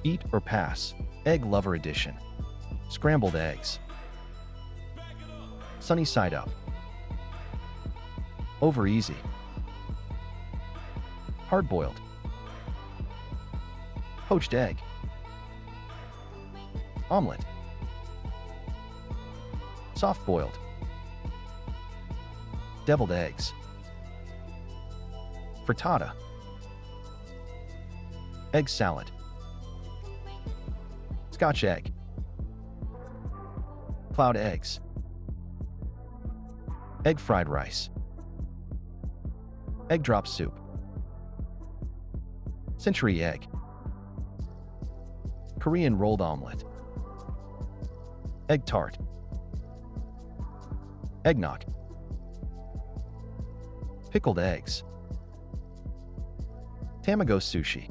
Eat or pass. Egg Lover Edition. Scrambled eggs. Sunny side up. Over easy. Hard-boiled. Poached egg. Omelette. Soft-boiled. Deviled eggs. Frittata. Egg salad. Scotch egg. Cloud eggs. Egg fried rice. Egg drop soup. Century egg. Korean rolled omelette. Egg tart. Eggnog. Pickled eggs. Tamago sushi.